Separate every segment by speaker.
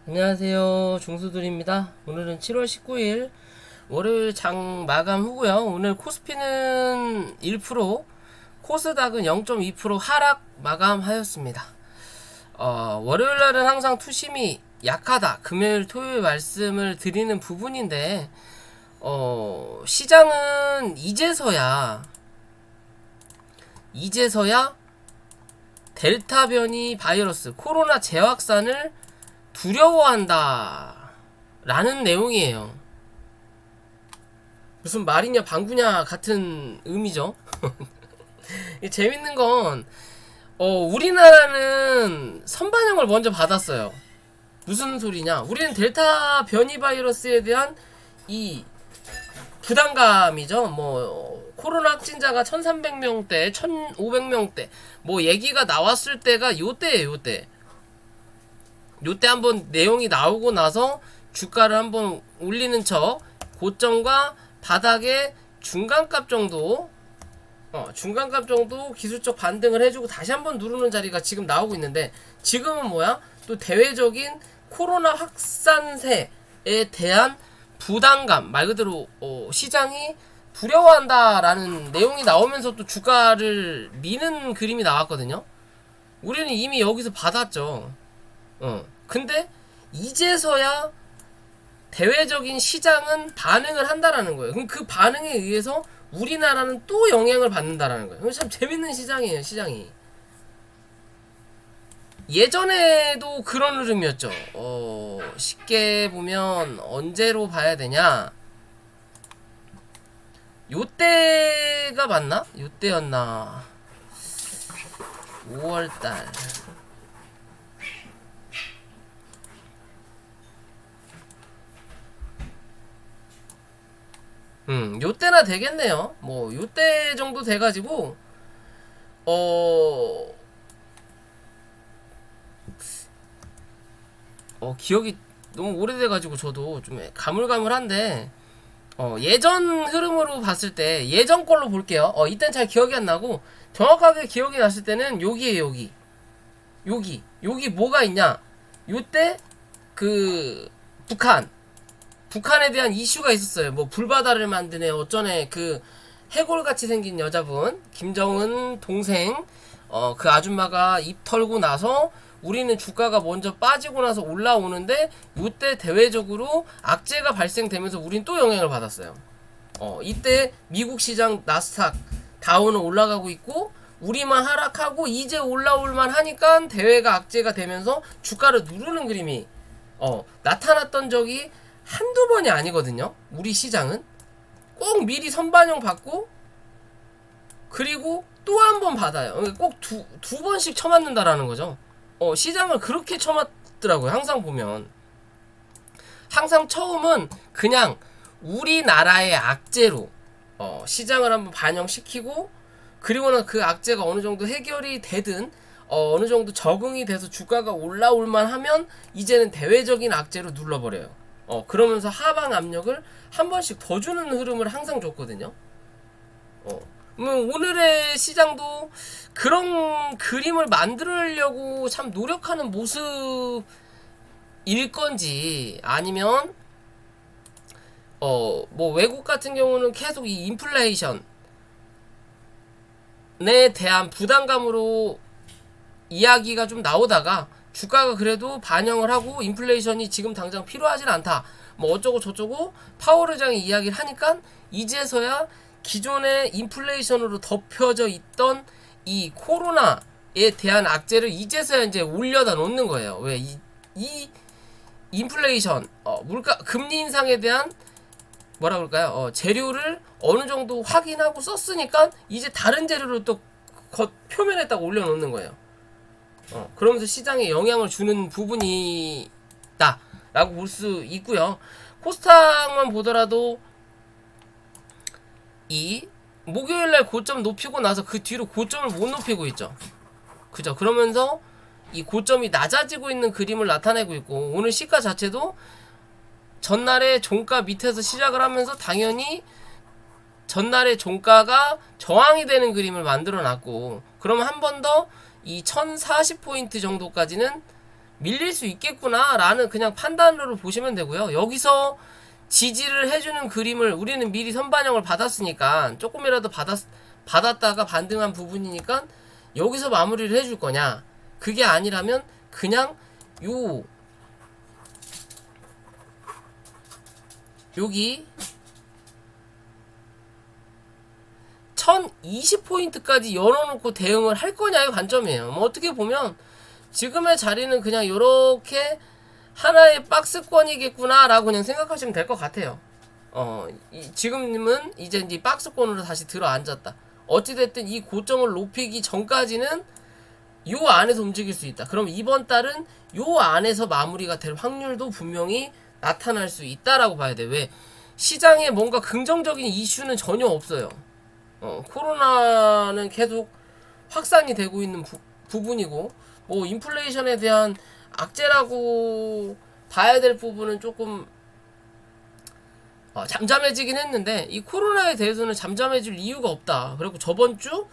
Speaker 1: 안녕하세요. 중수들입니다. 오늘은 7월 19일 월요일 장 마감 후고요. 오늘 코스피는 1%, 코스닥은 0.2% 하락 마감하였습니다. 월요일 날은 항상 투심이 약하다. 금요일, 토요일 말씀을 드리는 부분인데, 시장은 이제서야 델타 변이 바이러스, 코로나 재확산을 두려워한다 라는 내용이에요. 무슨 말이냐 방구냐 같은 의미죠. 재밌는 건 우리나라는 선반영을 먼저 받았어요. 무슨 소리냐, 우리는 델타 변이 바이러스에 대한 이 부담감이죠. 뭐 코로나 확진자가 1300명대 1500명대 뭐 얘기가 나왔을 때가 요때예요. 요때 한번 내용이 나오고 나서 주가를 한번 올리는 척 고점과 바닥의 중간값 정도 기술적 반등을 해주고 다시 한번 누르는 자리가 지금 나오고 있는데, 지금은 뭐야? 또 대외적인 코로나 확산세에 대한 부담감, 말 그대로 시장이 두려워한다라는 내용이 나오면서 또 주가를 미는 그림이 나왔거든요. 우리는 이미 여기서 받았죠. 근데 이제서야 대외적인 시장은 반응을 한다라는 거예요. 그럼 그 반응에 의해서 우리나라는 또 영향을 받는다라는 거예요. 참 재밌는 시장이에요, 시장이. 예전에도 그런 흐름이었죠. 쉽게 보면 언제로 봐야 되냐? 요때가 맞나? 요때였나? 5월달. 요때나 되겠네요. 뭐 요때 정도 돼가지고 어, 기억이 너무 오래돼가지고 저도 좀 가물가물한데, 예전 흐름으로 봤을 때 예전 걸로 볼게요. 이땐 잘 기억이 안 나고 정확하게 기억이 났을 때는 여기에요. 여기 뭐가 있냐? 요때 그 북한에 대한 이슈가 있었어요. 뭐 불바다를 만드네 어쩌네, 그 해골같이 생긴 여자분 김정은 동생, 그 아줌마가 입 털고 나서 우리는 주가가 먼저 빠지고 나서 올라오는데, 이때 대외적으로 악재가 발생되면서 우린 또 영향을 받았어요. 이때 미국 시장 나스닥 다우는 올라가고 있고 우리만 하락하고 이제 올라올만 하니까 대외가 악재가 되면서 주가를 누르는 그림이 나타났던 적이 한두 번이 아니거든요. 우리 시장은 꼭 미리 선반영 받고 그리고 또 한 번 받아요. 꼭 두 번씩 쳐맞는다라는 거죠. 시장을 그렇게 쳐맞더라고요. 항상 보면 항상 처음은 그냥 우리나라의 악재로 시장을 한번 반영시키고, 그리고는 그 악재가 어느 정도 해결이 되든 어느 정도 적응이 돼서 주가가 올라올만 하면 이제는 대외적인 악재로 눌러버려요. 그러면서 하방 압력을 한 번씩 더 주는 흐름을 항상 줬거든요. 오늘의 시장도 그런 그림을 만들려고 참 노력하는 모습일 건지, 아니면 뭐 외국 같은 경우는 계속 이 인플레이션에 대한 부담감으로 이야기가 좀 나오다가 주가가 그래도 반영을 하고 인플레이션이 지금 당장 필요하진 않다, 뭐 어쩌고 저쩌고 파월 의장이 이야기를 하니까 이제서야 기존의 인플레이션으로 덮여져 있던 이 코로나에 대한 악재를 이제서야 이제 올려다 놓는 거예요. 왜 이 인플레이션, 물가 금리 인상에 대한 뭐라 그럴까요? 재료를 어느 정도 확인하고 썼으니까 이제 다른 재료를 또 표면에 딱 올려놓는 거예요. 그러면서 시장에 영향을 주는 부분이다 라고 볼 수 있고요. 코스닥만 보더라도 이 목요일날 고점 높이고 나서 그 뒤로 고점을 못 높이고 있죠. 그죠? 그러면서 이 고점이 낮아지고 있는 그림을 나타내고 있고, 오늘 시가 자체도 전날의 종가 밑에서 시작을 하면서 당연히 전날의 종가가 저항이 되는 그림을 만들어 놨고, 그러면 한 번 더 이 1040포인트 정도까지는 밀릴 수 있겠구나 라는 그냥 판단으로 보시면 되고요. 여기서 지지를 해주는 그림을 우리는 미리 선반영을 받았으니까 조금이라도 받았다가 반등한 부분이니까 여기서 마무리를 해줄 거냐, 그게 아니라면 그냥 여기 1020포인트까지 열어놓고 대응을 할 거냐의 관점이에요. 뭐 어떻게 보면 지금의 자리는 그냥 요렇게 하나의 박스권이겠구나 라고 그냥 생각하시면 될 것 같아요. 지금은 이제 박스권으로 다시 들어 앉았다. 어찌됐든 이 고점을 높이기 전까지는 요 안에서 움직일 수 있다. 그럼 이번 달은 요 안에서 마무리가 될 확률도 분명히 나타날 수 있다라고 봐야 돼. 왜? 시장에 뭔가 긍정적인 이슈는 전혀 없어요. 코로나는 계속 확산이 되고 있는 부분이고, 뭐 인플레이션에 대한 악재라고 봐야 될 부분은 조금 잠잠해지긴 했는데, 이 코로나에 대해서는 잠잠해질 이유가 없다. 그리고 저번 주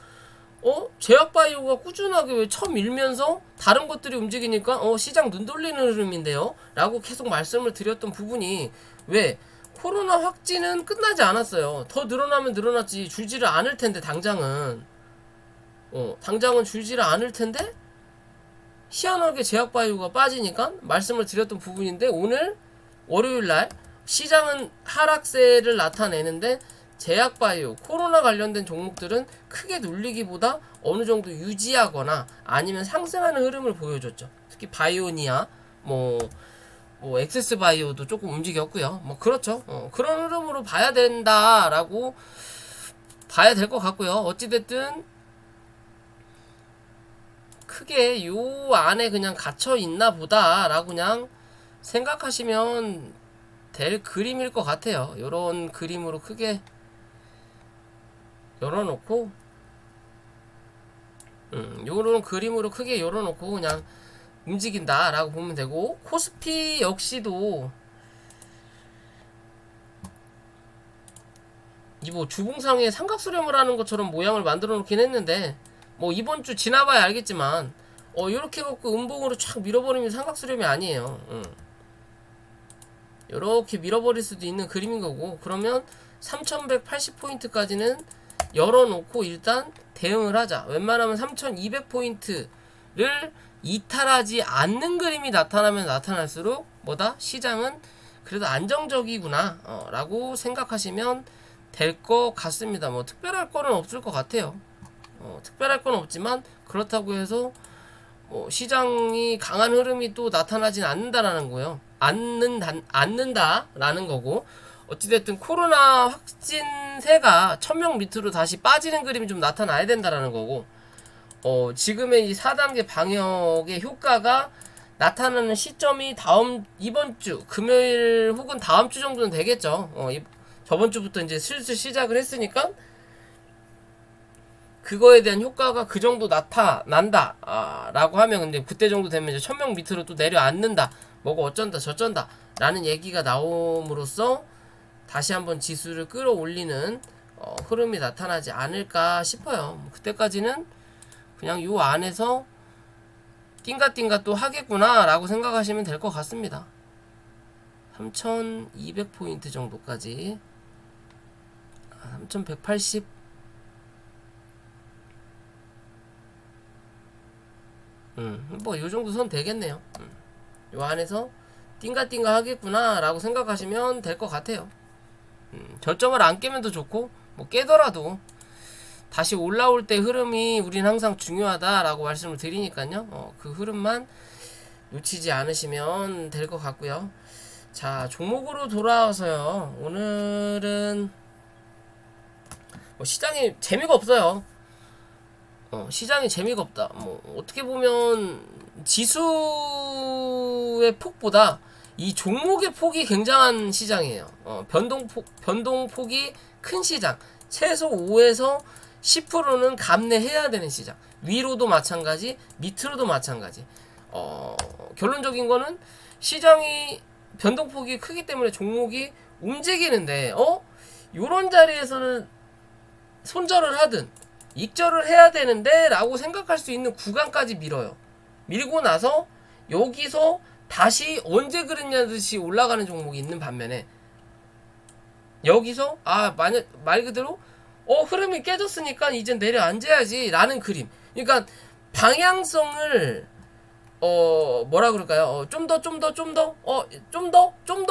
Speaker 1: 제약바이오가 꾸준하게 왜 밀면서 다른 것들이 움직이니까 시장 눈 돌리는 흐름인데요 라고 계속 말씀을 드렸던 부분이, 왜? 코로나 확진은 끝나지 않았어요. 더 늘어나면 늘어났지 줄지를 않을 텐데, 당장은 줄지를 않을 텐데 희한하게 제약바이오가 빠지니까 말씀을 드렸던 부분인데, 오늘 월요일날 시장은 하락세를 나타내는데 제약바이오, 코로나 관련된 종목들은 크게 눌리기보다 어느 정도 유지하거나 아니면 상승하는 흐름을 보여줬죠. 특히 바이오니아, 엑세스바이오도 조금 움직였고요. 그렇죠. 그런 흐름으로 봐야 된다라고 봐야 될 것 같고요. 어찌됐든 크게 요 안에 그냥 갇혀 있나 보다라고 그냥 생각하시면 될 그림일 것 같아요. 요런 그림으로 크게 열어놓고, 요런 그림으로 크게 열어놓고 그냥 움직인다 라고 보면 되고, 코스피 역시도 이 주봉상에 삼각수렴을 하는 것처럼 모양을 만들어 놓긴 했는데, 이번 주 지나봐야 알겠지만 요렇게 갖고 음봉으로 촥 밀어버리면 삼각수렴이 아니에요. 요렇게 밀어버릴 수도 있는 그림인 거고, 그러면 3180포인트까지는 열어놓고 일단 대응을 하자. 웬만하면 3200포인트를 이탈하지 않는 그림이 나타나면 나타날수록 시장은 그래도 안정적이구나 라고 생각하시면 될 것 같습니다. 특별할 거는 없을 것 같아요. 특별할 건 없지만, 그렇다고 해서 시장이 강한 흐름이 또 나타나진 않는다라는 거예요. 않는다라는 거고, 어찌됐든 코로나 확진세가 1000명 밑으로 다시 빠지는 그림이 좀 나타나야 된다라는 거고, 지금의 이 4단계 방역의 효과가 나타나는 시점이 이번 주 금요일 혹은 다음 주 정도는 되겠죠. 저번 주부터 이제 슬슬 시작을 했으니까 그거에 대한 효과가 그 정도 나타난다 라고 하면, 근데 그때 정도 되면 이제 1000명 밑으로 또 내려앉는다, 어쩐다 저쩐다 라는 얘기가 나옴으로써 다시 한번 지수를 끌어올리는 흐름이 나타나지 않을까 싶어요. 그때까지는 그냥 요 안에서 띵가띵가 또 하겠구나 라고 생각하시면 될 것 같습니다. 3200포인트 정도까지, 3180, 요 정도 선 되겠네요. 요 안에서 띵가띵가 하겠구나 라고 생각하시면 될 것 같아요. 저점을 안 깨면 더 좋고, 깨더라도 다시 올라올 때 흐름이 우린 항상 중요하다라고 말씀을 드리니까요. 그 흐름만 놓치지 않으시면 될 것 같고요. 자, 종목으로 돌아와서요. 오늘은 시장이 재미가 없어요. 시장이 재미가 없다. 어떻게 보면 지수의 폭보다 이 종목의 폭이 굉장한 시장이에요. 변동폭이 큰 시장. 최소 5에서 10%는 감내해야 되는 시장. 위로도 마찬가지, 밑으로도 마찬가지. 결론적인 거는 시장이 변동폭이 크기 때문에 종목이 움직이는데, 요런 자리에서는 손절을 하든 익절을 해야 되는데 라고 생각할 수 있는 구간까지 밀어요. 밀고 나서 여기서 다시 언제 그랬냐듯이 올라가는 종목이 있는 반면에 여기서 만약 말 그대로 흐름이 깨졌으니까 이제 내려앉아야지 라는 그림. 그러니까 방향성을 뭐라 그럴까요? 좀 더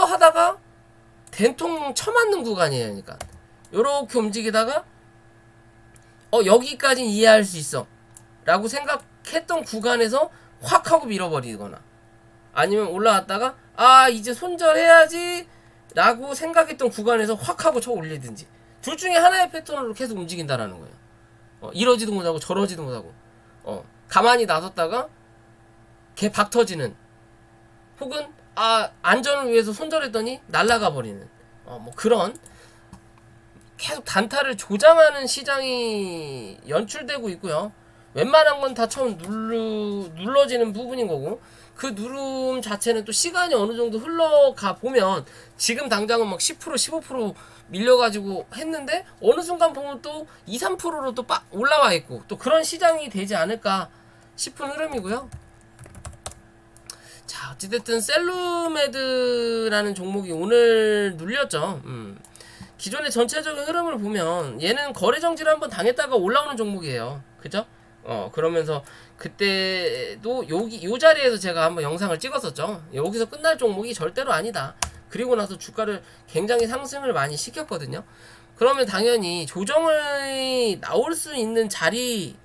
Speaker 1: 하다가 된통 쳐맞는 구간이에요. 그러니까 요렇게 움직이다가 여기까지 이해할 수 있어 라고 생각했던 구간에서 확 하고 밀어버리거나, 아니면 올라왔다가 이제 손절해야지 라고 생각했던 구간에서 확 하고 쳐 올리든지, 둘 중에 하나의 패턴으로 계속 움직인다라는 거예요. 이러지도 못하고 저러지도 못하고 가만히 놔뒀다가 개 박 터지는, 혹은 안전을 위해서 손절했더니 날아가 버리는 뭐 그런 계속 단타를 조장하는 시장이 연출되고 있고요. 웬만한 건 다 처음 눌러지는 부분인 거고, 그 누름 자체는 또 시간이 어느 정도 흘러가 보면 지금 당장은 막 10% 15% 밀려가지고 했는데 어느 순간 보면 또 2, 3%로 또 올라와 있고, 또 그런 시장이 되지 않을까 싶은 흐름이고요. 자, 어찌됐든 셀루메드라는 종목이 오늘 눌렸죠. 기존의 전체적인 흐름을 보면 얘는 거래 정지를 한번 당했다가 올라오는 종목이에요. 그죠? 그러면서 그때도 요 자리에서 제가 한번 영상을 찍었었죠. 여기서 끝날 종목이 절대로 아니다. 그리고 나서 주가를 굉장히 상승을 많이 시켰거든요. 그러면 당연히 조정이 나올 수 있는 자리는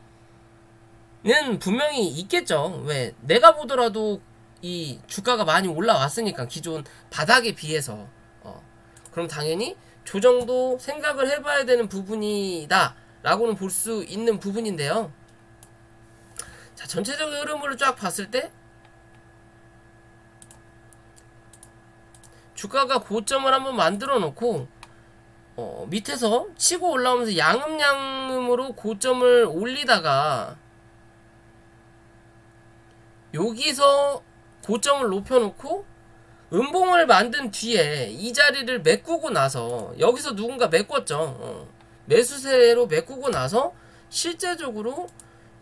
Speaker 1: 분명히 있겠죠. 왜? 내가 보더라도 이 주가가 많이 올라왔으니까, 기존 바닥에 비해서. 그럼 당연히 조정도 생각을 해봐야 되는 부분이다 라고는 볼 수 있는 부분인데요. 자, 전체적인 흐름을 쫙 봤을 때 주가가 고점을 한번 만들어 놓고 밑에서 치고 올라오면서 양음양음으로 고점을 올리다가 여기서 고점을 높여놓고 음봉을 만든 뒤에 이 자리를 메꾸고 나서 여기서 누군가 메꿨죠. 매수세로 메꾸고 나서 실제적으로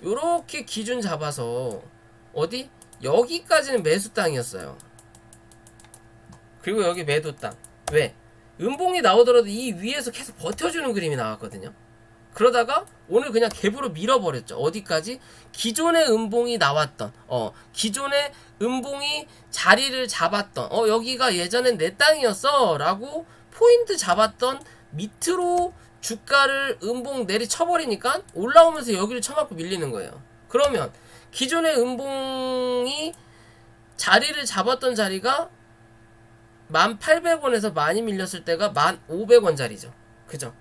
Speaker 1: 요렇게 기준 잡아서 어디? 여기까지는 매수 땅이었어요. 그리고 여기 매도 땅. 왜? 음봉이 나오더라도 이 위에서 계속 버텨주는 그림이 나왔거든요. 그러다가 오늘 그냥 갭으로 밀어버렸죠. 어디까지? 기존의 음봉이 나왔던, 기존의 음봉이 자리를 잡았던, 여기가 예전엔 내 땅이었어 라고 포인트 잡았던 밑으로 주가를 음봉 내리쳐버리니까 올라오면서 여기를 쳐맞고 밀리는 거예요. 그러면 기존의 음봉이 자리를 잡았던 자리가 1,800원에서 많이 밀렸을 때가 1,500원짜리죠. 그죠?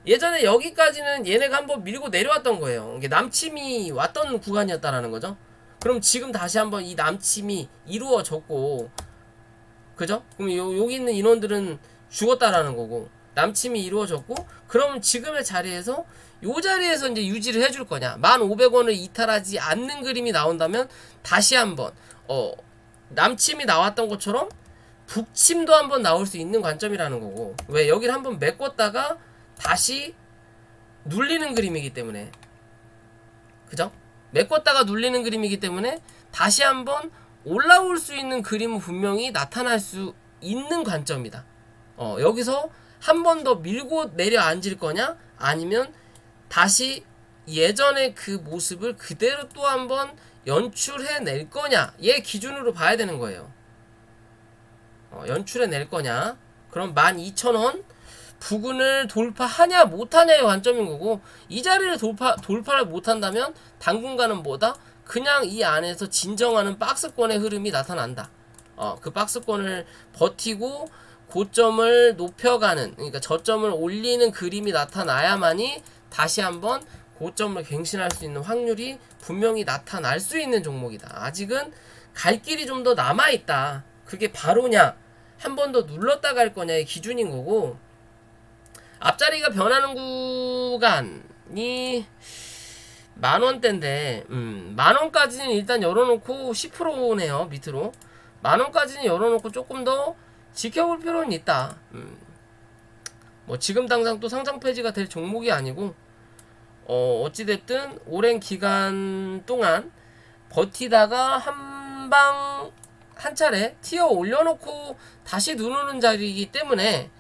Speaker 1: 예전에 여기까지는 얘네가 한번 밀고 내려왔던 거예요. 이게 남침이 왔던 구간이었다라는 거죠. 그럼 지금 다시 한번 이 남침이 이루어졌고, 그죠? 그럼 여기 있는 인원들은 죽었다라는 거고, 남침이 이루어졌고, 그럼 지금의 자리에서 요 자리에서 이제 유지를 해줄 거냐, 1,500원을 이탈하지 않는 그림이 나온다면 다시 한번 남침이 나왔던 것처럼 북침도 한번 나올 수 있는 관점이라는 거고, 왜? 여기를 한번 메꿨다가 다시 눌리는 그림이기 때문에, 그죠? 메꿨다가 눌리는 그림이기 때문에 다시 한번 올라올 수 있는 그림은 분명히 나타날 수 있는 관점이다. 여기서 한 번 더 밀고 내려앉을 거냐, 아니면 다시 예전의 그 모습을 그대로 또 한번 연출해낼 거냐의 기준으로 봐야 되는 거예요. 연출해낼 거냐, 그럼 12,000원 부근을 돌파하냐 못하냐의 관점인 거고, 이 자리를 돌파를 못한다면 당분간은 뭐다? 그냥 이 안에서 진정하는 박스권의 흐름이 나타난다. 그 박스권을 버티고 고점을 높여가는, 그러니까 저점을 올리는 그림이 나타나야만이 다시 한번 고점을 갱신할 수 있는 확률이 분명히 나타날 수 있는 종목이다. 아직은 갈 길이 좀 더 남아있다. 그게 바로냐, 한 번 더 눌렀다 갈 거냐의 기준인 거고, 앞자리가 변하는 구간이 10,000원대인데 10,000원까지는 일단 열어놓고 10%네요. 밑으로 10,000원까지는 열어놓고 조금 더 지켜볼 필요는 있다. 뭐 지금 당장 또 상장 폐지가 될 종목이 아니고, 어찌됐든 오랜 기간 동안 버티다가 한 한 차례 티어 올려놓고 다시 누르는 자리이기 때문에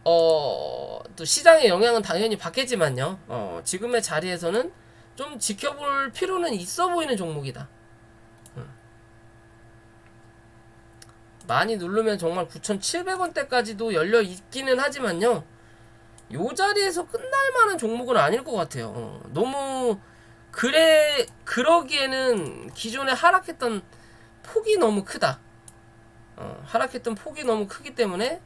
Speaker 1: 또 시장의 영향은 당연히 받겠지만요. 지금의 자리에서는 좀 지켜볼 필요는 있어 보이는 종목이다. 많이 누르면 정말 9,700원대까지도 열려 있기는 하지만요. 요 자리에서 끝날 만한 종목은 아닐 것 같아요. 너무 그러기에는 기존에 하락했던 폭이 너무 크다. 하락했던 폭이 너무 크기 때문에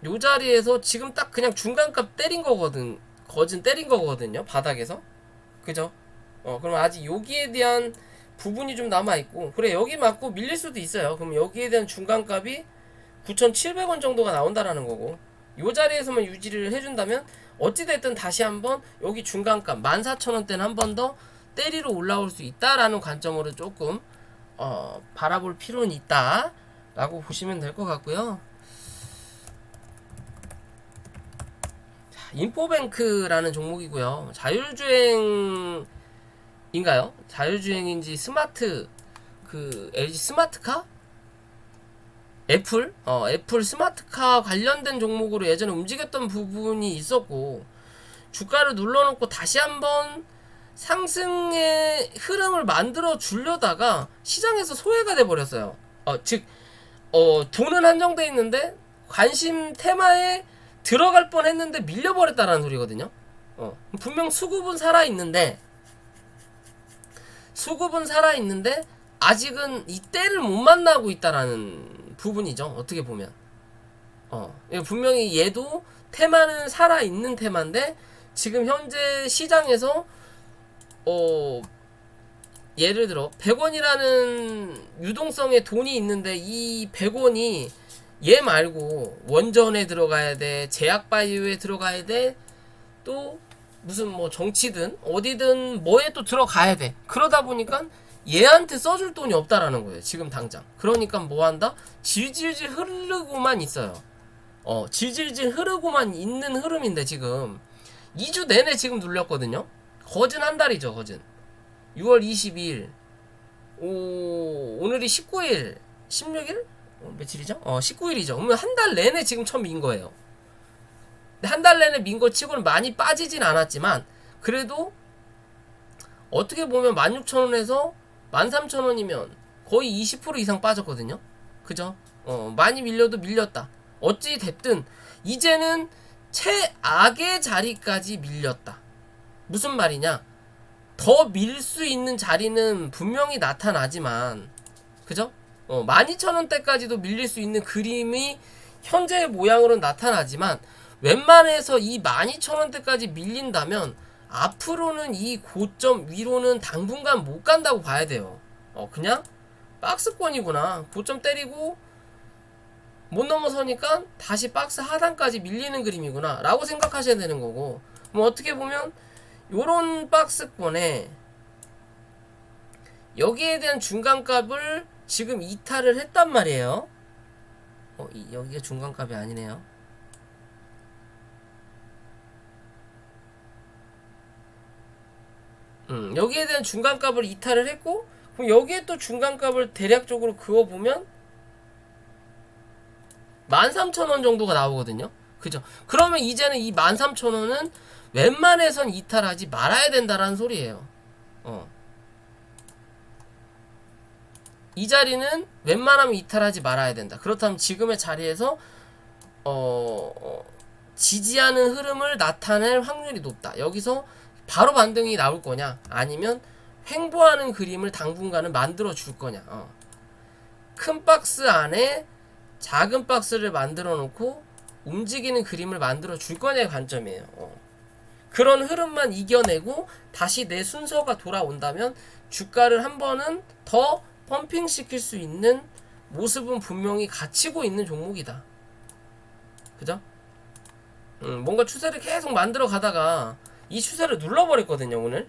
Speaker 1: 요 자리에서 지금 딱 그냥 중간값 때린 거거든. 거진 때린 거거든요. 바닥에서. 그죠? 그럼 아직 여기에 대한 부분이 좀 남아있고, 그래, 여기 맞고 밀릴 수도 있어요. 그럼 여기에 대한 중간값이 9,700원 정도가 나온다라는 거고, 요 자리에서만 유지를 해준다면 어찌됐든 다시 한번 여기 중간값 14,000원대는 한 번 더 때리러 올라올 수 있다라는 관점으로 조금 바라볼 필요는 있다 라고 보시면 될 것 같고요. 자, 인포뱅크라는 종목이고요. 자율주행인가요? 자율주행인지 스마트 LG 스마트카? 애플 스마트카 관련된 종목으로 예전에 움직였던 부분이 있었고, 주가를 눌러놓고 다시 한번 상승의 흐름을 만들어 주려다가 시장에서 소외가 돼 버렸어요. 돈은 한정돼 있는데 관심 테마에 들어갈 뻔했는데 밀려버렸다라는 소리거든요. 분명 수급은 살아있는데 아직은 이 때를 못 만나고 있다라는 부분이죠. 어떻게 보면 분명히 얘도 테마는 살아있는 테마인데 지금 현재 시장에서 예를 들어 100원이라는 유동성의 돈이 있는데 이 100원이 얘 말고 원전에 들어가야 돼, 제약바이오에 들어가야 돼, 또 무슨 뭐 정치든 어디든 뭐에 또 들어가야 돼. 그러다 보니까 얘한테 써줄 돈이 없다라는 거예요. 지금 당장. 그러니까 뭐 한다? 질질질 흐르고만 있어요. 질질질 흐르고만 있는 흐름인데 지금 2주 내내 지금 눌렸거든요. 거진 한 달이죠. 거진 6월 22일 오늘이 19일 16일? 며칠이죠? 19일이죠. 그러면 한 달 내내 지금 처음 민 거예요. 한 달 내내 민 거 치고는 많이 빠지진 않았지만 그래도 어떻게 보면 16,000원에서 13,000원이면 거의 20% 이상 빠졌거든요. 그죠? 많이 밀려도 밀렸다. 어찌 됐든 이제는 최악의 자리까지 밀렸다. 무슨 말이냐? 더 밀 수 있는 자리는 분명히 나타나지만, 그죠? 12,000원대까지도 밀릴 수 있는 그림이 현재의 모양으로는 나타나지만, 웬만해서 이 12,000원대까지 밀린다면 앞으로는 이 고점 위로는 당분간 못 간다고 봐야 돼요. 그냥 박스권이구나. 고점 때리고 못 넘어서니까 다시 박스 하단까지 밀리는 그림이구나 라고 생각하셔야 되는 거고, 뭐 어떻게 보면 요런 박스권에 여기에 대한 중간값을 지금 이탈을 했단 말이에요. 여기가 중간값이 아니네요. 여기에 대한 중간값을 이탈을 했고, 그럼 여기에 또 중간값을 대략적으로 그어보면 13,000원 정도가 나오거든요. 그죠? 그러면 이제는 이 13,000원은 웬만해선 이탈하지 말아야 된다라는 소리예요. 이 자리는 웬만하면 이탈하지 말아야 된다. 그렇다면 지금의 자리에서 지지하는 흐름을 나타낼 확률이 높다. 여기서 바로 반등이 나올 거냐, 아니면 횡보하는 그림을 당분간은 만들어 줄 거냐. 큰 박스 안에 작은 박스를 만들어 놓고 움직이는 그림을 만들어 줄 거냐의 관점이에요. 그런 흐름만 이겨내고 다시 내 순서가 돌아온다면 주가를 한 번은 더 펌핑 시킬 수 있는 모습은 분명히 갖추고 있는 종목이다. 그죠? 뭔가 추세를 계속 만들어 가다가 이 추세를 눌러버렸거든요, 오늘.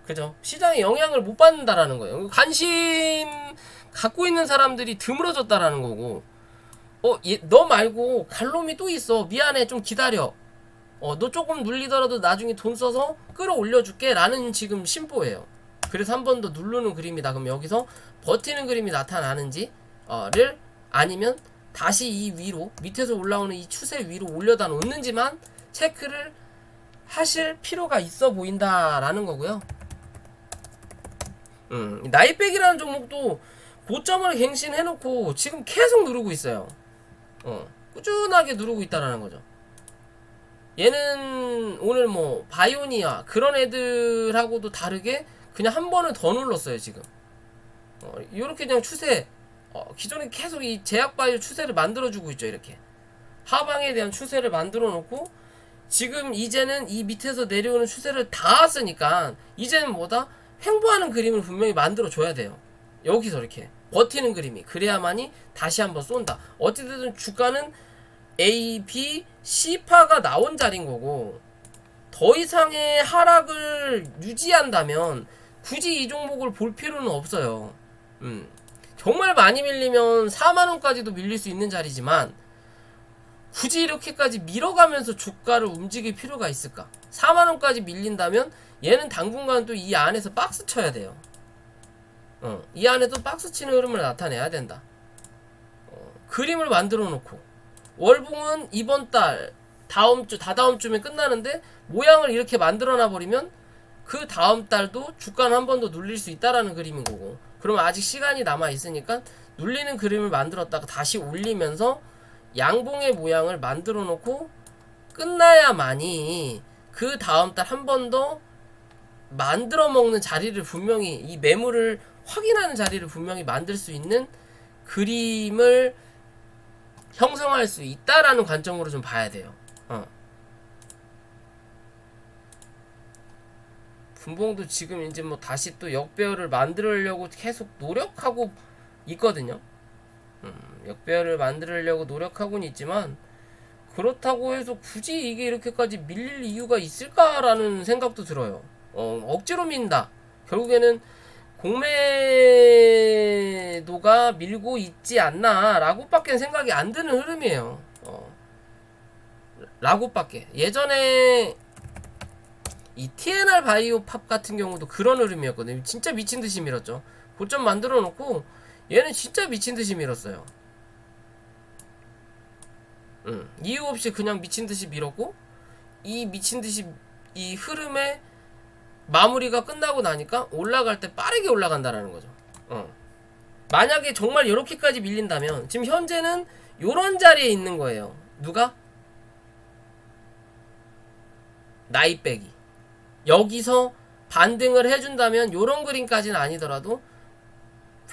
Speaker 1: 그죠? 시장에 영향을 못 받는다라는 거예요. 관심 갖고 있는 사람들이 드물어졌다라는 거고, 너 말고 갈 놈이 또 있어. 미안해, 좀 기다려. 너 조금 눌리더라도 나중에 돈 써서 끌어올려줄게 라는 지금 심보예요. 그래서 한 번 더 누르는 그림이다. 그럼 여기서 버티는 그림이 나타나는지를 아니면 다시 이 위로 밑에서 올라오는 이 추세 위로 올려다 놓는지만 체크를 하실 필요가 있어 보인다라는 거고요. 나이백이라는 종목도 고점을 갱신해놓고 지금 계속 누르고 있어요. 꾸준하게 누르고 있다라는 거죠. 얘는 오늘 뭐 바이오니아 그런 애들하고도 다르게 그냥 한 번을 더 눌렀어요 지금. 이렇게 그냥 추세 기존에 계속 이 제약바이오 추세를 만들어주고 있죠. 이렇게 하방에 대한 추세를 만들어 놓고 지금 이제는 이 밑에서 내려오는 추세를 다 왔으니까 이제는 뭐다? 횡보하는 그림을 분명히 만들어 줘야 돼요. 여기서 이렇게 버티는 그림이 그래야만이 다시 한번 쏜다. 어찌됐든 주가는 A, B, C파가 나온 자리인 거고 더 이상의 하락을 유지한다면 굳이 이 종목을 볼 필요는 없어요. 정말 많이 밀리면 4만원까지도 밀릴 수 있는 자리지만 굳이 이렇게까지 밀어가면서 주가를 움직일 필요가 있을까? 4만원까지 밀린다면 얘는 당분간 또 이 안에서 박스 쳐야 돼요. 이 안에도 박스 치는 흐름을 나타내야 된다. 그림을 만들어 놓고 월봉은 이번 달 다음 주 다다음 주면 끝나는데 모양을 이렇게 만들어 놔 버리면 그 다음 달도 주가는 한 번 더 눌릴 수 있다라는 그림인 거고, 그러면 아직 시간이 남아 있으니까 눌리는 그림을 만들었다가 다시 올리면서 양봉의 모양을 만들어 놓고 끝나야만이 그 다음 달 한 번 더 만들어 먹는 자리를 분명히 이 매물을 확인하는 자리를 분명히 만들 수 있는 그림을 형성할 수 있다라는 관점으로 좀 봐야 돼요. 분봉도 지금 이제 뭐 다시 또 역배열을 만들려고 계속 노력하고 있거든요. 역배열을 만들려고 노력하고는 있지만 그렇다고 해서 굳이 이게 이렇게까지 밀릴 이유가 있을까라는 생각도 들어요. 억지로 민다. 결국에는 공매도가 밀고 있지 않나 라고밖에 생각이 안 드는 흐름이에요. 라고밖에. 예전에 이 TNR 바이오 팝 같은 경우도 그런 흐름이었거든요. 진짜 미친듯이 밀었죠. 고점 만들어 놓고 얘는 진짜 미친듯이 밀었어요. 이유 없이 그냥 미친듯이 밀었고 이 미친듯이 이 흐름의 마무리가 끝나고 나니까 올라갈 때 빠르게 올라간다라는 거죠. 만약에 정말 이렇게까지 밀린다면 지금 현재는 요런 자리에 있는 거예요. 누가? 나이백이 여기서 반등을 해준다면 요런 그림까지는 아니더라도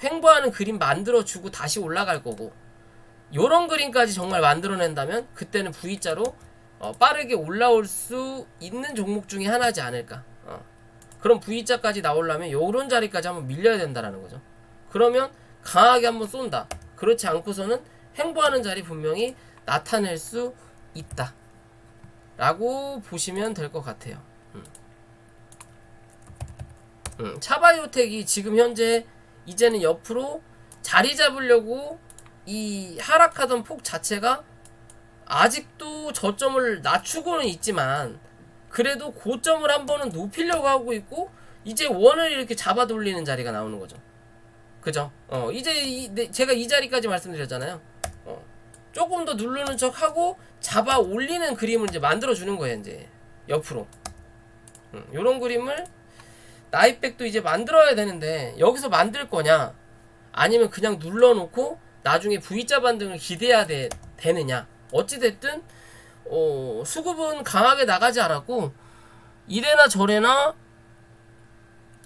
Speaker 1: 횡보하는 그림 만들어주고 다시 올라갈 거고, 요런 그림까지 정말 만들어낸다면 그때는 V자로 빠르게 올라올 수 있는 종목 중에 하나지 않을까. 그럼 V자까지 나오려면 요런 자리까지 한번 밀려야 된다라는 거죠. 그러면 강하게 한번 쏜다. 그렇지 않고서는 횡보하는 자리 분명히 나타낼 수 있다 라고 보시면 될 것 같아요. 차바이오텍이 지금 현재 이제는 옆으로 자리 잡으려고 이 하락하던 폭 자체가 아직도 저점을 낮추고는 있지만 그래도 고점을 한 번은 높이려고 하고 있고 이제 원을 이렇게 잡아 돌리는 자리가 나오는 거죠. 그죠? 이제 제가 이 자리까지 말씀드렸잖아요. 조금 더 누르는 척 하고 잡아 올리는 그림을 이제 만들어 주는 거예요. 이제 옆으로 요런 그림을 나이백도 이제 만들어야 되는데 여기서 만들 거냐 아니면 그냥 눌러놓고 나중에 V자 반등을 기대해야 되느냐. 어찌됐든 수급은 강하게 나가지 않았고 이래나 저래나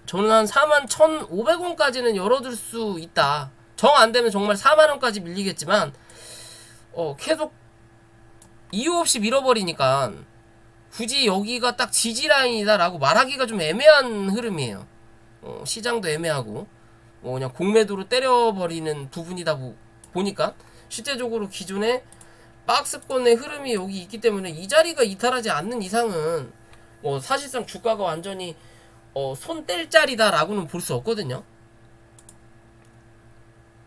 Speaker 1: 저는 한 41,500원까지는 열어둘 수 있다. 정 안되면 정말 4만원까지 밀리겠지만 계속 이유 없이 밀어버리니까 굳이 여기가 딱 지지라인이다 라고 말하기가 좀 애매한 흐름이에요. 시장도 애매하고 그냥 공매도로 때려버리는 부분이다 보니까 실제적으로 기존에 박스권의 흐름이 여기 있기 때문에 이 자리가 이탈하지 않는 이상은 사실상 주가가 완전히 손 뗄 자리다 라고는 볼 수 없거든요.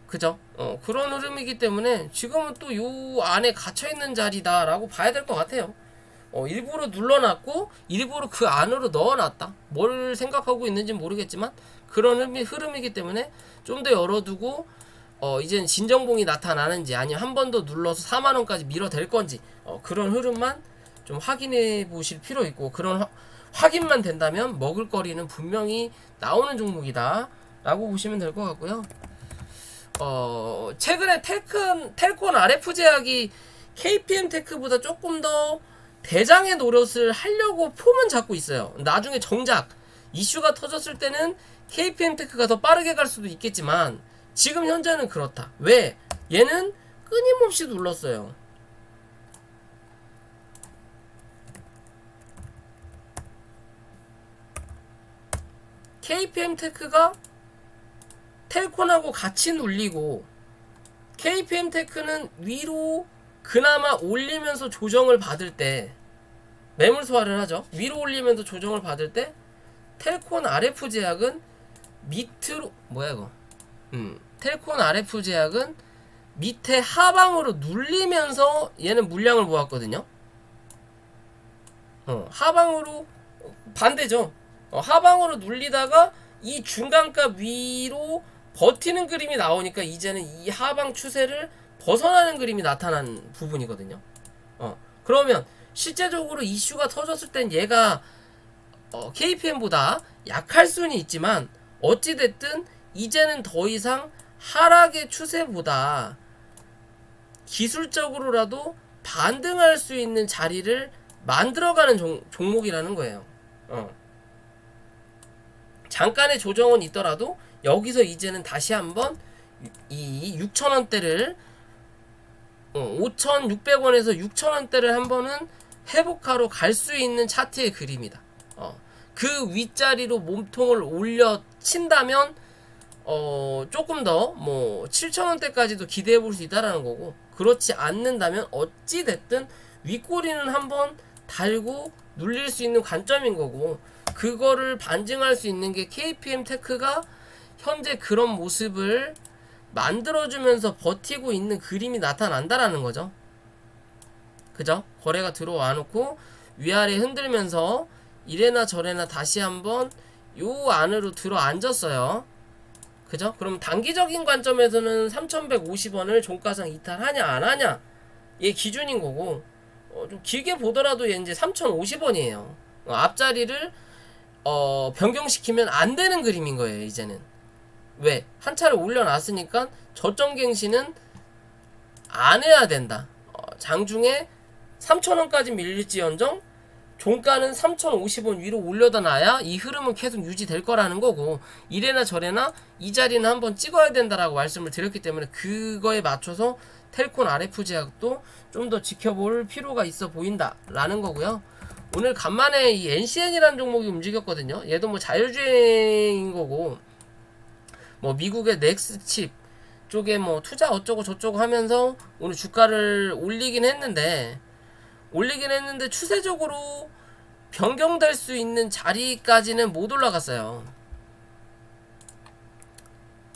Speaker 1: 그죠? 그런 흐름이기 때문에 지금은 또 요 안에 갇혀있는 자리다 라고 봐야 될 것 같아요. 일부러 눌러놨고 일부러 그 안으로 넣어놨다. 뭘 생각하고 있는지는 모르겠지만 그런 흐름이기 때문에 좀 더 열어두고 이젠 진정봉이 나타나는지 아니면 한 번 더 눌러서 4만원까지 밀어댈 건지 그런 흐름만 좀 확인해 보실 필요 있고, 그런 확인만 된다면 먹을거리는 분명히 나오는 종목이다 라고 보시면 될 것 같고요. 최근에 텔콘 RF 제약이 KPM 테크보다 조금 더 대장의 노릇을 하려고 폼은 잡고 있어요. 나중에 정작 이슈가 터졌을 때는 KPM 테크가 더 빠르게 갈 수도 있겠지만 지금 현재는 그렇다. 왜? 얘는 끊임없이 눌렀어요. KPM 테크가 텔콘하고 같이 눌리고 KPM 테크는 위로 그나마 올리면서 조정을 받을 때 매물 소화를 하죠. 위로 올리면서 조정을 받을 때 텔콘 RF 제약은 밑으로 뭐야 이거? 텔콘 RF 제약은 밑에 하방으로 눌리면서 얘는 물량을 모았거든요. 하방으로 반대죠. 하방으로 눌리다가 이 중간값 위로 버티는 그림이 나오니까 이제는 이 하방 추세를 벗어나는 그림이 나타난 부분이거든요. 그러면 실제적으로 이슈가 터졌을 땐 얘가 KPM보다 약할 수는 있지만 어찌됐든 이제는 더 이상 하락의 추세보다 기술적으로라도 반등할 수 있는 자리를 만들어가는 종목이라는 거예요. 잠깐의 조정은 있더라도 여기서 이제는 다시 한번 이 6,000원대를 5,600원에서 6,000원대를 한번은 회복하러 갈 수 있는 차트의 그림이다. 그 윗자리로 몸통을 올려 친다면 조금 더 뭐 7,000원대까지도 기대해 볼 수 있다라는 거고, 그렇지 않는다면 어찌 됐든 윗꼬리는 한번 달고 눌릴 수 있는 관점인 거고, 그거를 반증할 수 있는 게 KPM 테크가 현재 그런 모습을 만들어주면서 버티고 있는 그림이 나타난다라는 거죠. 그죠? 거래가 들어와 놓고 위아래 흔들면서 이래나 저래나 다시 한번 요 안으로 들어 앉았어요. 그죠? 그럼 단기적인 관점에서는 3,150원을 종가상 이탈하냐 안 하냐 얘 기준인 거고, 좀 길게 보더라도 얘 이제 3,050원이에요. 앞자리를 변경시키면 안 되는 그림인 거예요 이제는. 왜? 한 차를 올려놨으니까 저점갱신은 안 해야 된다. 장중에 3,000원까지 밀릴지언정 종가는 3,050원 위로 올려다 놔야 이 흐름은 계속 유지될 거라는 거고, 이래나 저래나 이 자리는 한번 찍어야 된다라고 말씀을 드렸기 때문에 그거에 맞춰서 텔콘 RF 제약도 좀 더 지켜볼 필요가 있어 보인다라는 거고요. 오늘 간만에 이 NCN이라는 종목이 움직였거든요. 얘도 뭐 자율주행인 거고, 뭐 미국의 넥스칩 쪽에 뭐 투자 어쩌고 저쩌고 하면서 오늘 주가를 올리긴 했는데 추세적으로 변경될 수 있는 자리까지는 못 올라갔어요.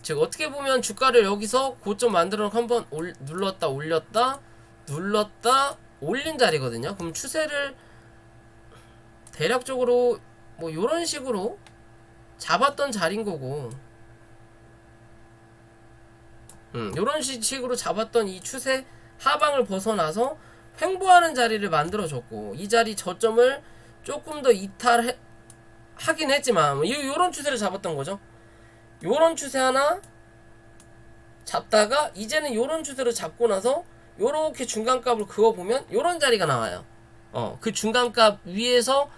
Speaker 1: 즉 어떻게 보면 주가를 여기서 고점 만들어 놓고 한번 눌렀다 올렸다 눌렀다 올린 자리거든요. 그럼 추세를 대략적으로 뭐 요런 식으로 잡았던 자리인 거고, 요런 식으로 잡았던 이 추세 하방을 벗어나서 횡보하는 자리를 만들어줬고, 이 자리 저점을 조금 더 이탈하긴 했지만 요런 추세를 잡았던 거죠. 요런 추세 하나 잡다가 이제는 요런 추세로 잡고 나서 요렇게 중간값을 그어보면 요런 자리가 나와요. 그 중간값 위에서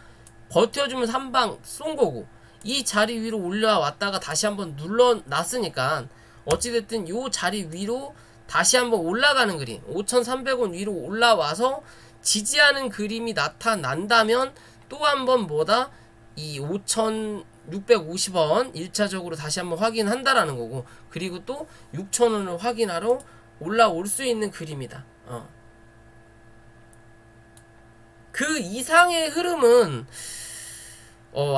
Speaker 1: 버텨주면서 한 방 쏜 거고, 이 자리 위로 올라왔다가 다시 한번 눌러놨으니까 어찌됐든 요 자리 위로 다시 한번 올라가는 그림, 5,300원 위로 올라와서 지지하는 그림이 나타난다면 또 한번 뭐다, 이 5,650원 1차적으로 다시 한번 확인한다라는 거고, 그리고 또 6,000원을 확인하러 올라올 수 있는 그림이다. 그 이상의 흐름은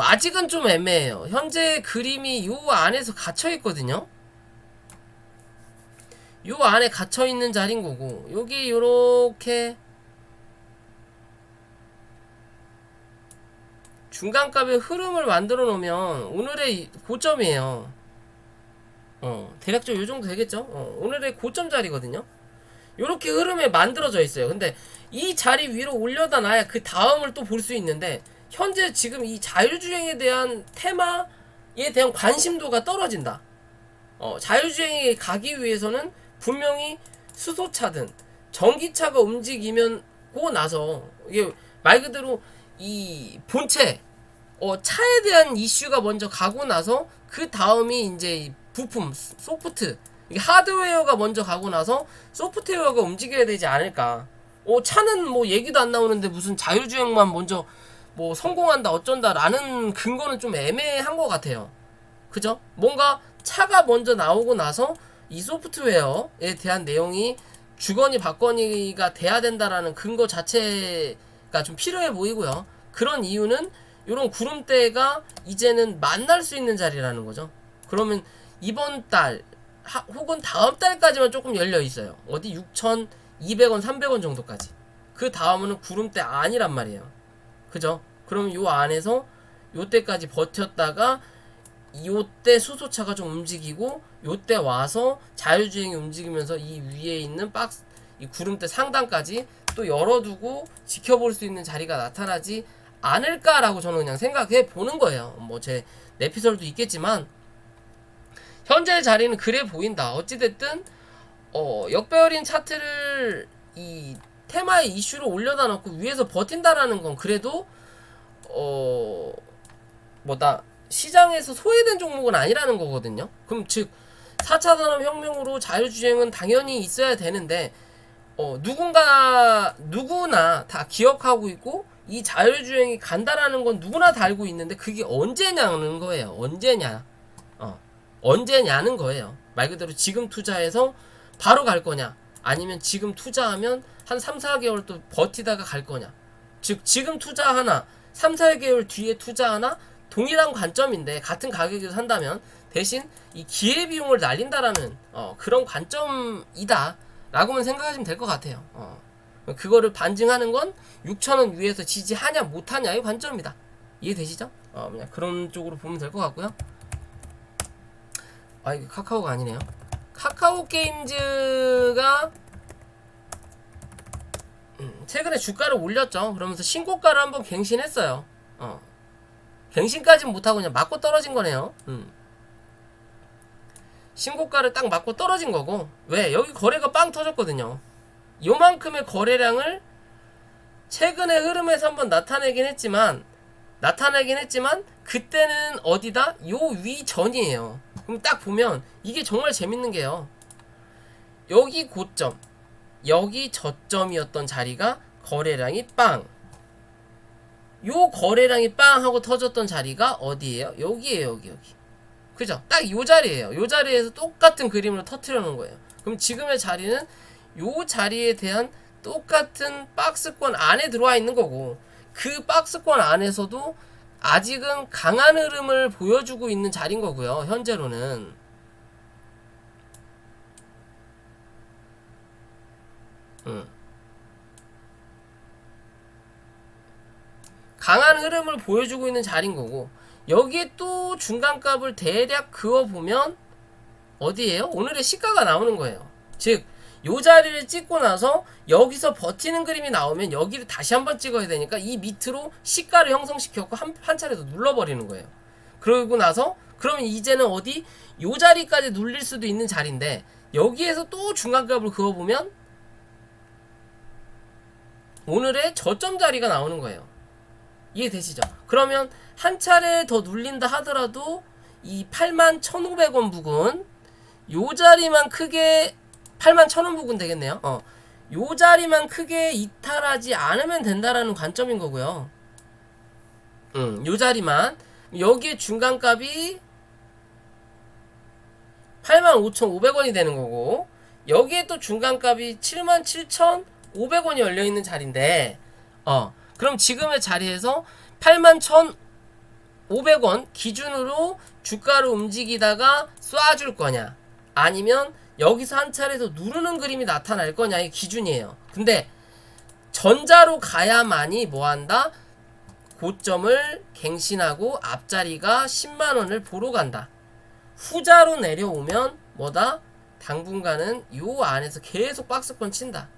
Speaker 1: 아직은 좀 애매해요. 현재 그림이 요 안에서 갇혀 있거든요. 요 안에 갇혀 있는 자리인 거고, 여기 요렇게 중간값의 흐름을 만들어 놓으면 오늘의 고점이에요. 대략적으로 요 정도 되겠죠? 오늘의 고점 자리거든요. 요렇게 흐름에 만들어져 있어요. 근데 이 자리 위로 올려다 놔야 그 다음을 또 볼 수 있는데, 현재 지금 이 자율주행에 대한 테마에 대한 관심도가 떨어진다. 자율주행에 가기 위해서는 분명히 수소차든 전기차가 움직이면고 나서, 이게 말 그대로 이 본체, 차에 대한 이슈가 먼저 가고 나서 그 다음이 이제 부품, 소프트, 하드웨어가 먼저 가고 나서 소프트웨어가 움직여야 되지 않을까. 차는 뭐 얘기도 안 나오는데 무슨 자율주행만 먼저 뭐 성공한다 어쩐다 라는 근거는 좀 애매한 것 같아요. 그죠? 뭔가 차가 먼저 나오고 나서 이 소프트웨어에 대한 내용이 주거니 받거니가 돼야 된다라는 근거 자체가 좀 필요해 보이고요. 그런 이유는 이런 구름대가 이제는 만날 수 있는 자리라는 거죠. 그러면 이번 달 혹은 다음 달까지만 조금 열려 있어요. 어디 6,200원, 300원 정도까지. 그 다음은 구름대 아니란 말이에요. 그죠? 그럼 요 안에서 요때까지 버텼다가 요때 수소차가 좀 움직이고, 요때 와서 자율주행이 움직이면서 이 위에 있는 박스, 이 구름대 상단까지 또 열어두고 지켜볼 수 있는 자리가 나타나지 않을까라고 저는 그냥 생각해 보는 거예요. 뭐 제 내피설도 있겠지만 현재 자리는 그래 보인다. 어찌됐든 역배열인 차트를 이 테마의 이슈로 올려다 놓고 위에서 버틴다라는 건 그래도 뭐다 시장에서 소외된 종목은 아니라는 거거든요. 그럼 즉 4차 산업혁명으로 자율주행은 당연히 있어야 되는데, 누구나 다 기억하고 있고 이 자율주행이 간다라는 건 누구나 다 알고 있는데, 그게 언제냐는 거예요. 언제냐는 거예요. 말 그대로 지금 투자해서 바로 갈 거냐, 아니면 지금 투자하면 한 3, 4개월 또 버티다가 갈 거냐. 즉 지금 투자하나 3, 4개월 뒤에 투자하나 동일한 관점인데, 같은 가격에서 산다면 대신 이 기회비용을 날린다라는 그런 관점이다 라고만 생각하시면 될 것 같아요. 그거를 반증하는 건 6,000원 위에서 지지하냐 못하냐의 관점이다. 이해되시죠? 그냥 그런 쪽으로 보면 될 것 같고요. 이거 카카오가 아니네요. 카카오 게임즈가 최근에 주가를 올렸죠. 그러면서 신고가를 한번 갱신했어요. 갱신까지는 못하고 그냥 맞고 떨어진 거네요. 신고가를 딱 맞고 떨어진 거고, 왜? 여기 거래가 빵 터졌거든요. 요만큼의 거래량을 최근의 흐름에서 한번 나타내긴 했지만 그때는 어디다? 요 위 전이에요. 그럼 딱 보면 이게 정말 재밌는 게요, 여기 고점, 여기 저점이었던 자리가 거래량이 빵, 요 거래량이 빵 하고 터졌던 자리가 어디예요? 여기에요. 여기. 그죠? 딱 요 자리에요. 요 자리에서 똑같은 그림으로 터트려 놓은 거예요. 그럼 지금의 자리는 요 자리에 대한 똑같은 박스권 안에 들어와 있는 거고, 그 박스권 안에서도 아직은 강한 흐름을 보여주고 있는 자리인 거고요. 현재로는 강한 흐름을 보여주고 있는 자리인 거고, 여기에 또 중간값을 대략 그어보면 어디에요? 오늘의 시가가 나오는 거예요. 즉 요 자리를 찍고 나서 여기서 버티는 그림이 나오면 여기를 다시 한번 찍어야 되니까 이 밑으로 시가를 형성시켰고 한 차례 더 눌러버리는 거예요. 그러고 나서 그러면 이제는 어디? 요 자리까지 눌릴 수도 있는 자리인데, 여기에서 또 중간값을 그어보면 오늘의 저점 자리가 나오는 거예요. 이해되시죠? 그러면 한 차례 더 눌린다 하더라도 이 81,500원 부근, 요 자리만 크게 81,000원 부근 되겠네요. 요 자리만 크게 이탈하지 않으면 된다라는 관점인 거고요. 요 자리만, 여기에 중간값이 87,500원이 되는 거고, 여기에 또 중간값이 77,500원이 열려있는 자리인데, 그럼 지금의 자리에서 81,500원 기준으로 주가를 움직이다가 쏴줄 거냐, 아니면 여기서 한 차례 더 누르는 그림이 나타날 거냐의 기준이에요. 근데 전자로 가야만이 뭐한다? 고점을 갱신하고 앞자리가 10만원을 보러 간다. 후자로 내려오면 뭐다? 당분간은 요 안에서 계속 박스권 친다.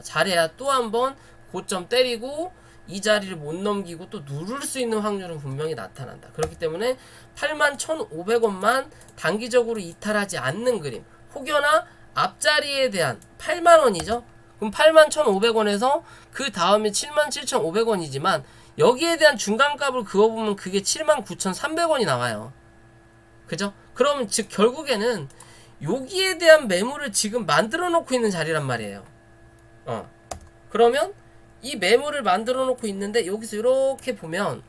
Speaker 1: 잘해야 또 한번 고점 때리고 이 자리를 못 넘기고 또 누를 수 있는 확률은 분명히 나타난다. 그렇기 때문에 81,500원만 단기적으로 이탈하지 않는 그림, 혹여나 앞자리에 대한 8만원이죠. 그럼 81,500원에서 그 다음에 77,500원이지만 여기에 대한 중간값을 그어보면 그게 79,300원이 나와요. 그죠? 그러면 즉 결국에는 여기에 대한 매물을 지금 만들어 놓고 있는 자리란 말이에요. 그러면 이 매물을 만들어 놓고 있는데 여기서 이렇게 보면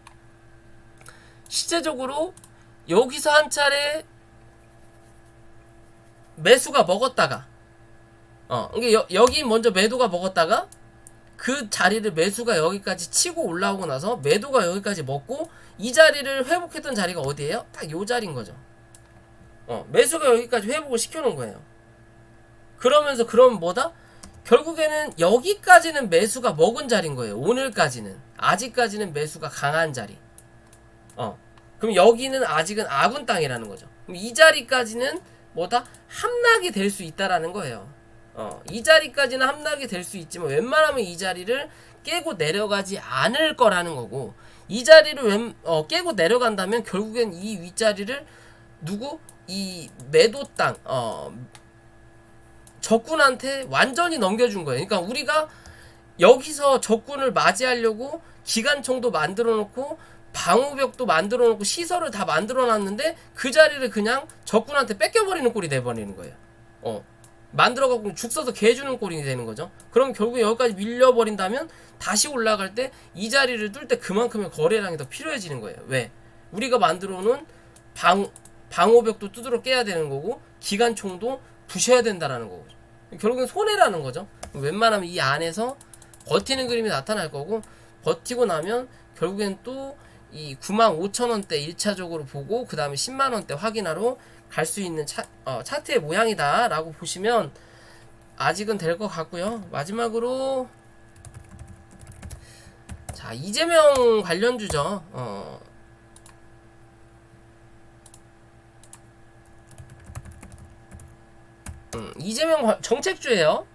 Speaker 1: 실제적으로 여기서 한 차례 매수가 먹었다가 이게 여기 먼저 매도가 먹었다가 그 자리를 매수가 여기까지 치고 올라오고 나서 매도가 여기까지 먹고 이 자리를 회복했던 자리가 어디예요? 딱 요 자리인 거죠. 매수가 여기까지 회복을 시켜놓은 거예요. 그러면서 그럼 뭐다? 결국에는 여기까지는 매수가 먹은 자리인 거예요. 오늘까지는. 아직까지는 매수가 강한 자리. 그럼 여기는 아직은 아군 땅이라는 거죠. 그럼 이 자리까지는 뭐다? 함락이 될 수 있다라는 거예요. 이 자리까지는 함락이 될 수 있지만 웬만하면 이 자리를 깨고 내려가지 않을 거라는 거고, 이 자리를 깨고 내려간다면 결국엔 이 윗자리를 이 매도 땅 적군한테 완전히 넘겨준 거예요. 그러니까 우리가 여기서 적군을 맞이하려고 기관총도 만들어 놓고 방어벽도 만들어 놓고 시설을 다 만들어 놨는데 그 자리를 그냥 적군한테 뺏겨버리는 꼴이 돼버리는 거예요. 만들어갖고 죽 써서 개주는 꼴이 되는 거죠. 그럼 결국 여기까지 밀려버린다면 다시 올라갈 때 이 자리를 뚫을 때 그만큼의 거래량이 더 필요해지는 거예요. 왜? 우리가 만들어 놓은 방어벽도 두드러 깨야 되는 거고 기관총도 부셔야 된다라는 거고, 결국엔 손해라는 거죠. 웬만하면 이 안에서 버티는 그림이 나타날 거고, 버티고 나면 결국엔 또 이 95,000원대 1차적으로 보고 그 다음에 10만원대 확인하러 갈 수 있는 차트의 모양이다 라고 보시면 아직은 될 것 같고요. 마지막으로 자, 이재명 관련주죠. 이재명 정책주예요.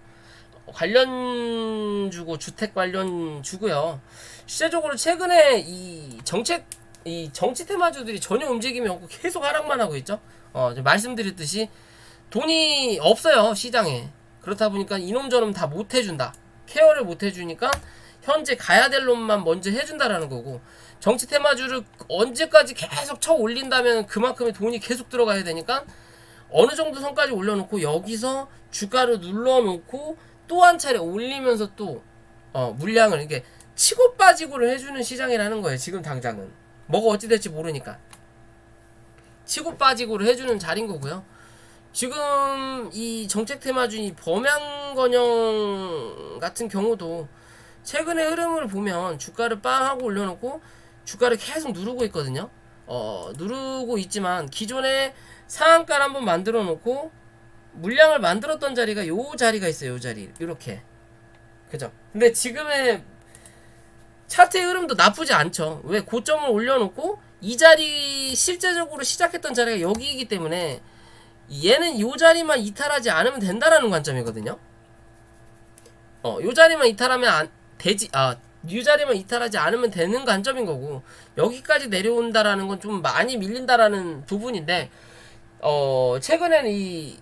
Speaker 1: 관련주고 주택 관련주고요. 실제적으로 최근에 이 정치 테마주들이 전혀 움직임이 없고 계속 하락만 하고 있죠. 말씀드렸듯이 돈이 없어요, 시장에. 그렇다 보니까 이놈 저놈 다 못 해준다. 케어를 못 해주니까 현재 가야 될 놈만 먼저 해준다라는 거고, 정치 테마주를 언제까지 계속 쳐 올린다면 그만큼의 돈이 계속 들어가야 되니까 어느 정도 선까지 올려놓고 여기서 주가를 눌러놓고 또 한 차례 올리면서 또 물량을 이렇게 치고 빠지고를 해주는 시장이라는 거예요. 지금 당장은 뭐가 어찌 될지 모르니까 치고 빠지고를 해주는 자리인 거고요. 지금 이 정책 테마주의 범양건영 같은 경우도 최근의 흐름을 보면 주가를 빵 하고 올려놓고 주가를 계속 누르고 있거든요. 누르고 있지만 기존에 상한가를 한번 만들어 놓고 물량을 만들었던 자리가 요 자리가 있어요. 요 자리 이렇게, 그죠? 근데 지금의 차트의 흐름도 나쁘지 않죠. 왜? 고점을 올려놓고 이 자리 실제적으로 시작했던 자리가 여기이기 때문에 얘는 요 자리만 이탈하지 않으면 된다라는 관점이거든요. 요 자리만 이탈하면 안 되지, 이 자리만 이탈하지 않으면 되는 관점인 거고, 여기까지 내려온다라는 건 좀 많이 밀린다라는 부분인데, 최근에는 이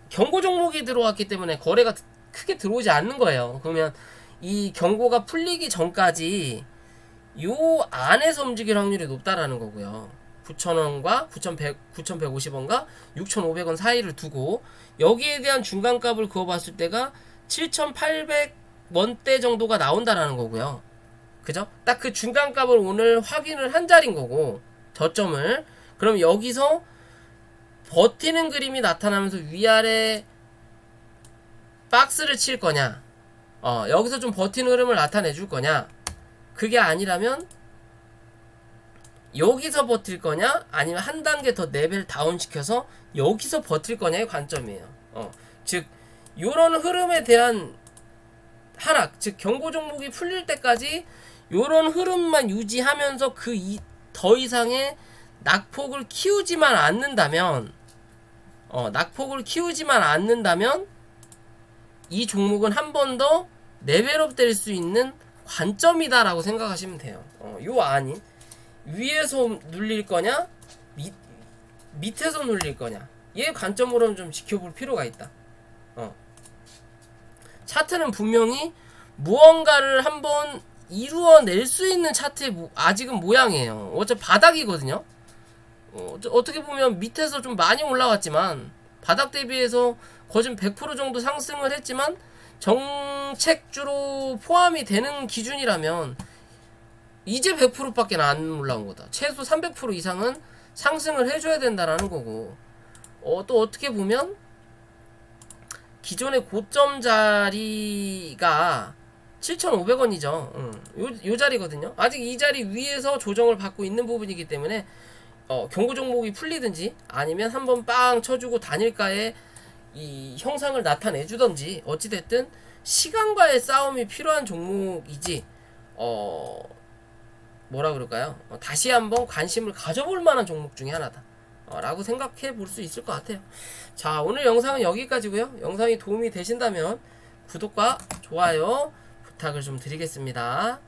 Speaker 1: 경고 종목이 들어왔기 때문에 거래가 크게 들어오지 않는 거예요. 그러면 이 경고가 풀리기 전까지 요 안에서 움직일 확률이 높다라는 거고요. 9,000원과 9,150원과 6,500원 사이를 두고 여기에 대한 중간값을 그어봤을 때가 7,800원대 정도가 나온다라는 거고요. 그죠? 딱 그 중간값을 오늘 확인을 한 자리인 거고, 저점을. 그럼 여기서 버티는 그림이 나타나면서 위아래 박스를 칠 거냐, 여기서 좀 버티는 흐름을 나타내 줄 거냐, 그게 아니라면 여기서 버틸 거냐, 아니면 한 단계 더 레벨 다운 시켜서 여기서 버틸 거냐의 관점이에요. 즉 요런 흐름에 대한 하락, 즉 경고 종목이 풀릴 때까지 요런 흐름만 유지하면서 더 이상의 낙폭을 키우지만 않는다면 이 종목은 한 번 더 레벨업 될 수 있는 관점이다라고 생각하시면 돼요. 요 안이 위에서 눌릴 거냐 밑에서 눌릴 거냐, 얘 관점으로는 좀 지켜볼 필요가 있다. 차트는 분명히 무언가를 한번 이루어낼 수 있는 차트의 아직은 모양이에요. 어차피 바닥이거든요. 어떻게 보면 밑에서 좀 많이 올라왔지만 바닥 대비해서 거진 100% 정도 상승을 했지만 정책주로 포함이 되는 기준이라면 이제 100%밖에 안 올라온 거다. 최소 300% 이상은 상승을 해줘야 된다라는 거고, 또 어떻게 보면 기존의 고점 자리가 7,500원이죠. 요 자리거든요. 아직 이 자리 위에서 조정을 받고 있는 부분이기 때문에 경고 종목이 풀리든지 아니면 한번 빵 쳐주고 단일가에 이 형상을 나타내주던지 어찌됐든 시간과의 싸움이 필요한 종목이지 뭐라 그럴까요? 다시 한번 관심을 가져볼 만한 종목 중에 하나다 라고 생각해 볼 수 있을 것 같아요. 자, 오늘 영상은 여기까지고요. 영상이 도움이 되신다면 구독과 좋아요 부탁을 좀 드리겠습니다.